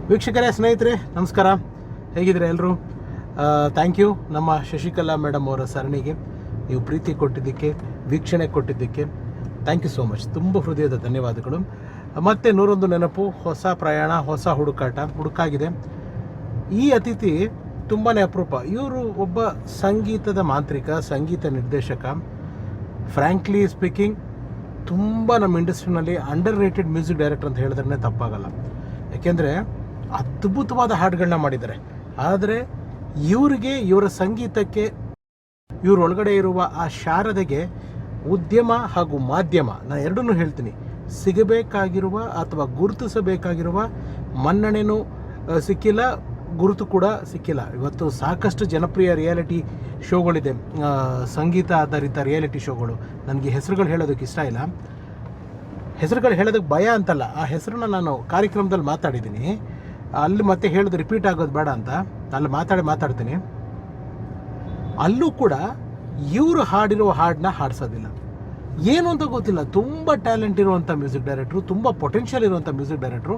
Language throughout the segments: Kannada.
ವೀಕ್ಷಕರೇ, ಸ್ನೇಹಿತರೆ, ನಮಸ್ಕಾರ. ಹೇಗಿದ್ರೆ ಎಲ್ಲರೂ? ಥ್ಯಾಂಕ್ ಯು ನಮ್ಮ ಶಶಿಕಲಾ ಮೇಡಮ್ ಅವರ ಸರಣಿಗೆ ನೀವು ಪ್ರೀತಿ ಕೊಟ್ಟಿದ್ದಕ್ಕೆ, ವೀಕ್ಷಣೆ ಕೊಟ್ಟಿದ್ದಕ್ಕೆ ಥ್ಯಾಂಕ್ ಯು ಸೋ ಮಚ್. ತುಂಬ ಹೃದಯದ ಧನ್ಯವಾದಗಳು. ಮತ್ತೆ 101 ನೆನಪು, ಹೊಸ ಪ್ರಯಾಣ, ಹೊಸ ಹುಡುಕಾಗಿದೆ. ಈ ಅತಿಥಿ ತುಂಬಾ ಅಪರೂಪ. ಇವರು ಒಬ್ಬ ಸಂಗೀತದ ಮಾಂತ್ರಿಕ, ಸಂಗೀತ ನಿರ್ದೇಶಕ. ಫ್ರ್ಯಾಂಕ್ಲಿ ಸ್ಪೀಕಿಂಗ್, ತುಂಬ ನಮ್ಮ ಇಂಡಸ್ಟ್ರಿನಲ್ಲಿ ಅಂಡರ್ ರೇಟೆಡ್ ಮ್ಯೂಸಿಕ್ ಡೈರೆಕ್ಟರ್ ಅಂತ ಹೇಳಿದ್ರೆ ತಪ್ಪಾಗಲ್ಲ. ಯಾಕೆಂದರೆ ಅದ್ಭುತವಾದ ಹಾಡುಗಳನ್ನ ಮಾಡಿದ್ದಾರೆ. ಆದರೆ ಇವರ ಸಂಗೀತಕ್ಕೆ, ಇವರೊಳಗಡೆ ಇರುವ ಆ ಶಾರದೆಗೆ ಉದ್ಯಮ ಹಾಗೂ ಮಾಧ್ಯಮ, ನಾನು ಎರಡನ್ನೂ ಹೇಳ್ತೀನಿ, ಸಿಗಬೇಕಾಗಿರುವ ಅಥವಾ ಗುರುತಿಸಬೇಕಾಗಿರುವ ಮನ್ನಣೆನೂ ಸಿಕ್ಕಿಲ್ಲ, ಗುರುತು ಕೂಡ ಸಿಕ್ಕಿಲ್ಲ. ಇವತ್ತು ಸಾಕಷ್ಟು ಜನಪ್ರಿಯ ರಿಯಾಲಿಟಿ ಶೋಗಳಿದೆ, ಸಂಗೀತ ಆಧಾರಿತ ರಿಯಾಲಿಟಿ ಶೋಗಳು. ನನಗೆ ಹೆಸರುಗಳು ಹೇಳೋದಕ್ಕೆ ಇಷ್ಟ ಇಲ್ಲ, ಹೆಸರುಗಳು ಹೇಳೋದಕ್ಕೆ ಭಯ ಅಂತಲ್ಲ. ಆ ಹೆಸರನ್ನ ನಾನು ಕಾರ್ಯಕ್ರಮದಲ್ಲಿ ಮಾತಾಡಿದ್ದೀನಿ, ಅಲ್ಲಿ ಮತ್ತೆ ಹೇಳೋದು ರಿಪೀಟ್ ಆಗೋದು ಬೇಡ ಅಂತ ಅಲ್ಲಿ ಮಾತಾಡ್ತೀನಿ. ಅಲ್ಲೂ ಕೂಡ ಇವರು ಹಾಡಿರೋ ಹಾಡನ್ನ ಹಾಡಿಸೋದಿಲ್ಲ. ಏನು ಅಂತ ಗೊತ್ತಿಲ್ಲ. ತುಂಬ ಟ್ಯಾಲೆಂಟ್ ಇರುವಂಥ ಮ್ಯೂಸಿಕ್ ಡೈರೆಕ್ಟ್ರು, ತುಂಬ ಪೊಟೆನ್ಷಿಯಲ್ ಇರುವಂಥ ಮ್ಯೂಸಿಕ್ ಡೈರೆಕ್ಟ್ರು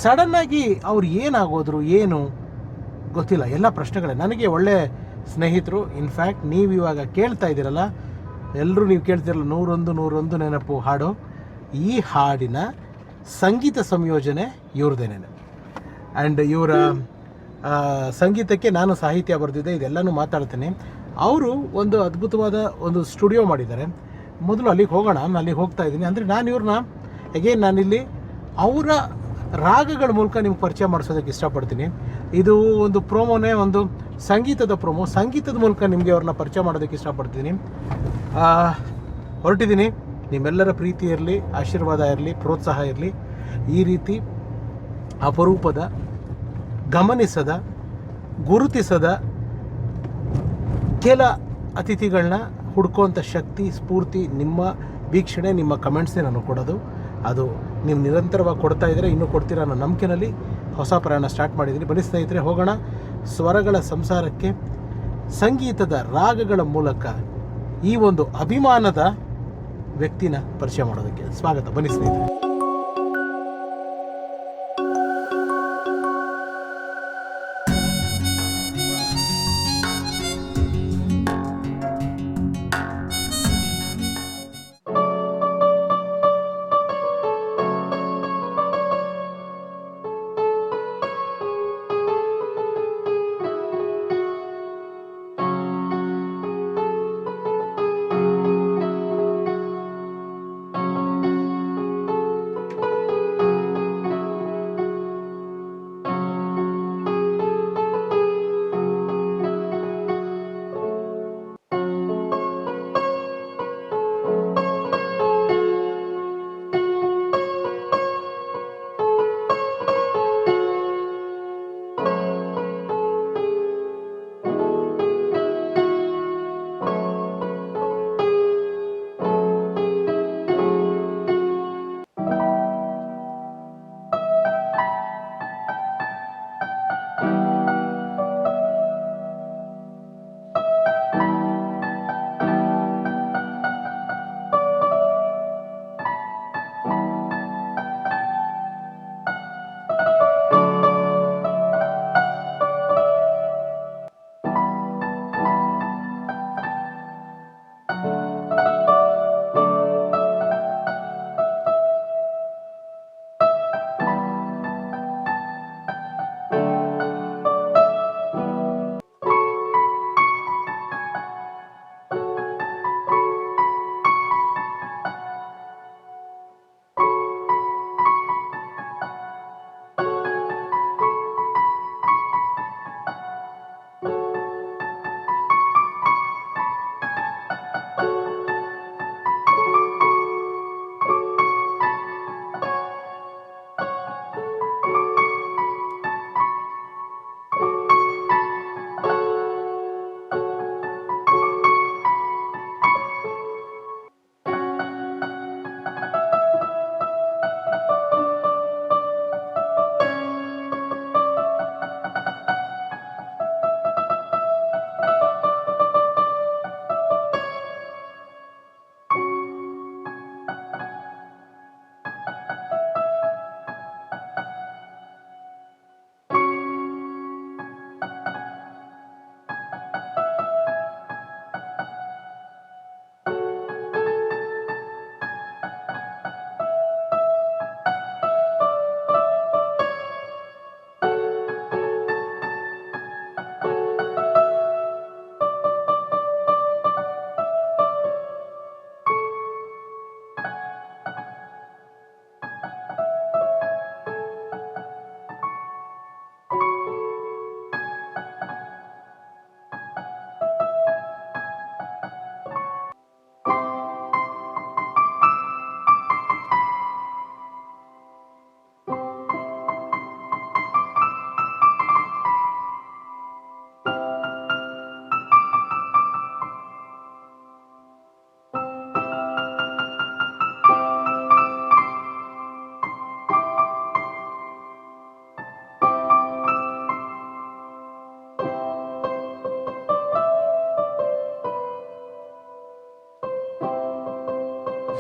ಸಡನ್ನಾಗಿ ಅವ್ರು ಏನಾಗೋದ್ರು ಏನು ಗೊತ್ತಿಲ್ಲ. ಎಲ್ಲ ಪ್ರಶ್ನೆಗಳೇ. ನನಗೆ ಒಳ್ಳೆ ಸ್ನೇಹಿತರು. ಇನ್ಫ್ಯಾಕ್ಟ್ ನೀವು ಇವಾಗ ಕೇಳ್ತಾ ಇದ್ದೀರಲ್ಲ, ಎಲ್ಲರೂ ನೀವು ಕೇಳ್ತಿರಲ್ಲ 101 ನೆನಪು ಹಾಡು. ಈ ಹಾಡಿನ ಸಂಗೀತ ಸಂಯೋಜನೆ ಇವ್ರದ್ದೇನೆ. ಆ್ಯಂಡ್ ಇವರ ಸಂಗೀತಕ್ಕೆ ನಾನು ಸಾಹಿತ್ಯ ಬರೆದಿದ್ದೆ, ಇದೆಲ್ಲನೂ ಮಾತಾಡ್ತೀನಿ. ಅವರು ಒಂದು ಅದ್ಭುತವಾದ ಒಂದು ಸ್ಟುಡಿಯೋ ಮಾಡಿದ್ದಾರೆ. ಮೊದಲು ಅಲ್ಲಿಗೆ ಹೋಗೋಣ. ನಾನು ಅಲ್ಲಿಗೆ ಹೋಗ್ತಾ ಇದ್ದೀನಿ. ಅಂದರೆ ನಾನು ಇವ್ರನ್ನ ನಾನಿಲ್ಲಿ ಅವರ ರಾಗಗಳ ಮೂಲಕ ನಿಮ್ಗೆ ಪರಿಚಯ ಮಾಡಿಸೋದಕ್ಕೆ ಇಷ್ಟಪಡ್ತೀನಿ. ಇದು ಒಂದು ಪ್ರೋಮೋನೇ, ಒಂದು ಸಂಗೀತದ ಪ್ರೋಮೋ. ಸಂಗೀತದ ಮೂಲಕ ನಿಮಗೆ ಅವ್ರನ್ನ ಪರಿಚಯ ಮಾಡೋದಕ್ಕೆ ಇಷ್ಟಪಡ್ತೀನಿ. ಹೊರಟಿದ್ದೀನಿ. ನಿಮ್ಮೆಲ್ಲರ ಪ್ರೀತಿ ಇರಲಿ, ಆಶೀರ್ವಾದ ಇರಲಿ, ಪ್ರೋತ್ಸಾಹ ಇರಲಿ. ಈ ರೀತಿ ಅಪರೂಪದ, ಗಮನಿಸದ, ಗುರುತಿಸದ ಕೆಲ ಅತಿಥಿಗಳನ್ನ ಹುಡ್ಕೋಂಥ ಶಕ್ತಿ, ಸ್ಫೂರ್ತಿ ನಿಮ್ಮ ವೀಕ್ಷಣೆ, ನಿಮ್ಮ ಕಮೆಂಟ್ಸ್ನೇ ನಾನು ಕೊಡೋದು. ಅದು ನೀವು ನಿರಂತರವಾಗಿ ಕೊಡ್ತಾ ಇದ್ದರೆ ಇನ್ನೂ ಕೊಡ್ತೀರಾ ಅನ್ನೋ ನಂಬಿಕೆಯಲ್ಲಿ ಹೊಸ ಪ್ರಯಾಣ ಸ್ಟಾರ್ಟ್ ಮಾಡಿದ್ದೀನಿ. ಬನ್ನಿ ಸ್ನೇಹಿತರೆ, ಹೋಗೋಣ ಸ್ವರಗಳ ಸಂಸಾರಕ್ಕೆ. ಸಂಗೀತದ ರಾಗಗಳ ಮೂಲಕ ಈ ಒಂದು ಅಭಿಮಾನದ ವ್ಯಕ್ತಿನ ಪರಿಚಯ ಮಾಡೋದಕ್ಕೆ ಸ್ವಾಗತ. ಬನ್ನಿ ಸ್ನೇಹಿತರೆ.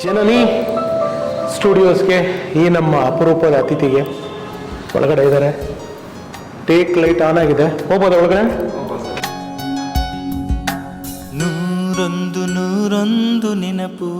ಜನನಿ ಸ್ಟುಡಿಯೋಸ್ಗೆ ಈ ನಮ್ಮ ಅಪರೂಪದ ಅತಿಥಿಗೆ ಒಳಗಡೆ ಇದ್ದಾರೆ. ಟೇಕ್ ಲೈಟ್ ಆನ್ ಆಗಿದೆ, ಹೋಗ್ಬೋದ ಒಳಗಡೆ? ನೂರೊಂದು ನೂರೊಂದು ನೆನಪು